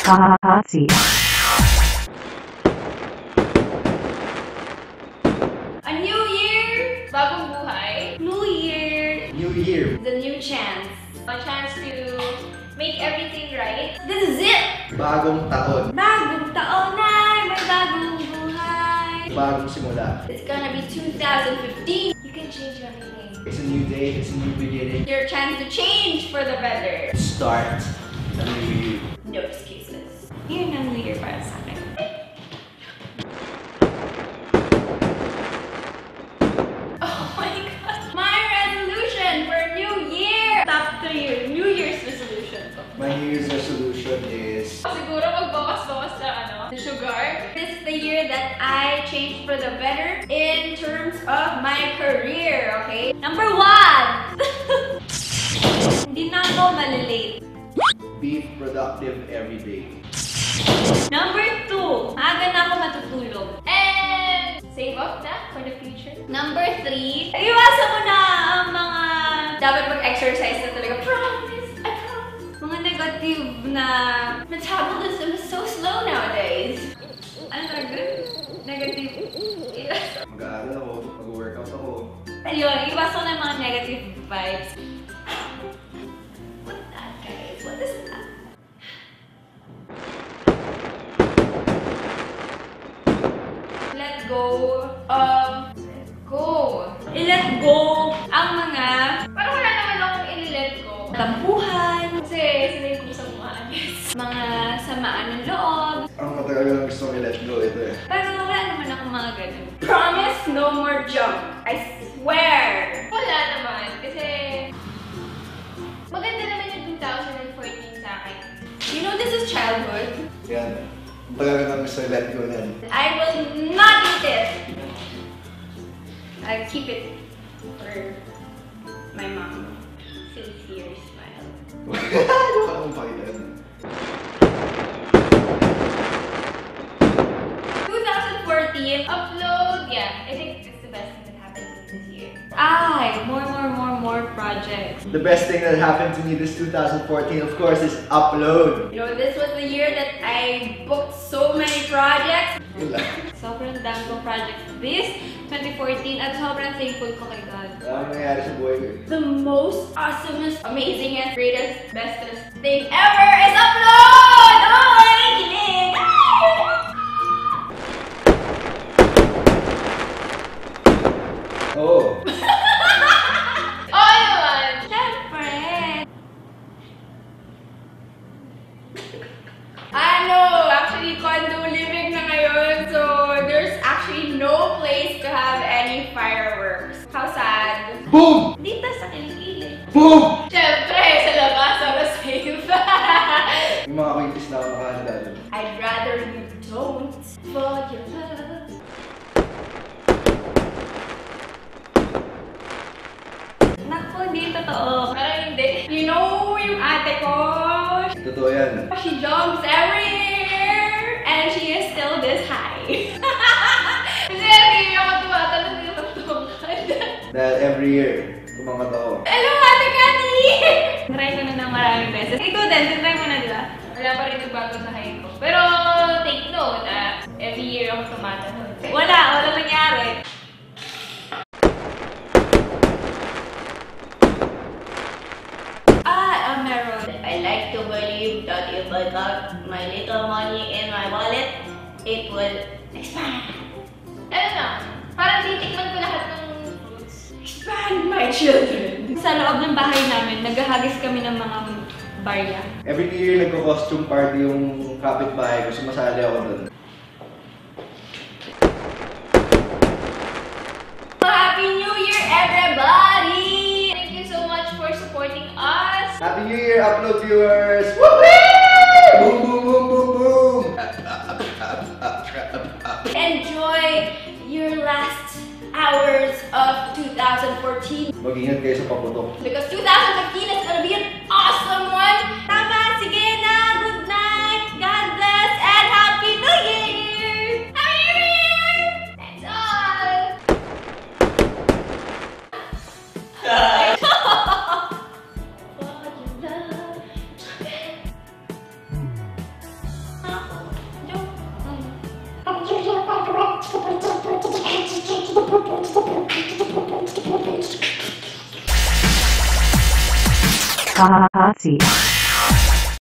Hot seat. A new year, bagong buhay. New year. New year. The new chance. A chance to make everything right. This is it. Bagong taon. Bagong taon na, may bagong buhay. Bagong simula. It's gonna be 2015. You can change everything. It's a new day. It's a new beginning. Your chance to change for the better. Start a new year. No excuses. Yun ang new year para sa akin. Oh my God! My resolution for New Year! Top 3 New Year's resolution ko. My New Year's resolution is... Siguro magbawas-bawas na sugar. This is the year that I changed for the better in terms of my career, okay? Number 1! Hindi na ako malilate. Be productive every day. Number 2, maaga na ako matutulog. And save up that for the future. Number 3, iwasan mo na ang mga dapat mag-exercise na talaga. Promise! I promise! Mga negative na metabolism is so slow nowadays. Ano na good? Negative. Mag-aaral ako, mag-workout ako. Ayun, iwasan mo na ang mga negative vibes. What's that, guys? What is that? Let go ang mga parang wala naman akong i-let go. Tampuhan. Kasi sinay ko sa mga mga samaan ng loob. Ang matagal ko lang gusto kong i-let go ito eh. Pero wala naman akong mga ganun. Promise no more junk. I swear. Wala naman. Kasi maganda naman yung 2014 sa akin. You know, this is childhood. Yan. Ang matagal ko lang gusto i-let go yan. I will not eat it. I'll keep it for my mom. Sincere smile. Ano ka akong pakilan? 2014, upload. Yeah, I think it's the best thing that happened to me this year. More projects. The best thing that happened to me this 2014, of course, is upload. You know, this was the year that I booked so many projects. Yun lang. Sobrang dami kong projects this 2014 at sobrang thankful ko kay God. Ano nangyari sa buhay ko? The most awesomest, amazingest, greatest, bestest thing ever is upload! Oh, nakikinig! Oo. Oh, yun! Siyempre! Actually, condo living na ngayon, so there's actually no place to have any fireworks. How sad. Boom! Dito sa kilikili. Boom! Siyempre, sa labas, para safe. Yung mga kwintis na ako nakahanda doon. I'd rather you don't fall your love. Naku, hindi totoo. Parang hindi. You know, yung ate ko, Totoo yan. she jumps every year, and she is still this high. Kasi hindi ako tumatalon yung tungkad. Dahil every year, tumangat ako. Hello, Ate Cathy! Try ko na ng maraming beses. Ikaw din, try mo na, di ba? Wala pa rin nagbago sa height ko. Pero take note na every year ako tumatalon. Wala nangyari. Meron. I like to believe that if I got my little money in my wallet, it will expand. Ano na? Parang titikman ko lahat ng fruits. Expand my children. Sa loob ng bahay namin, naghahagis kami ng mga barya. Every year, nagko-costume party yung kapitbahay ko. Sumasali ako doon. Happy New Year, everybody! Thank you so much for supporting us. Happy New Year, Upload viewers! Woohoo! Boom, boom, boom, boom, boom! Enjoy your last hours of 2014. Mag-ingat kayo sa paputok. Because 2015 is gonna be an awesome one. Tama, sige na. Good night. God bless and Happy New Year. Happy New Year. That's all. Ha ha ha, see.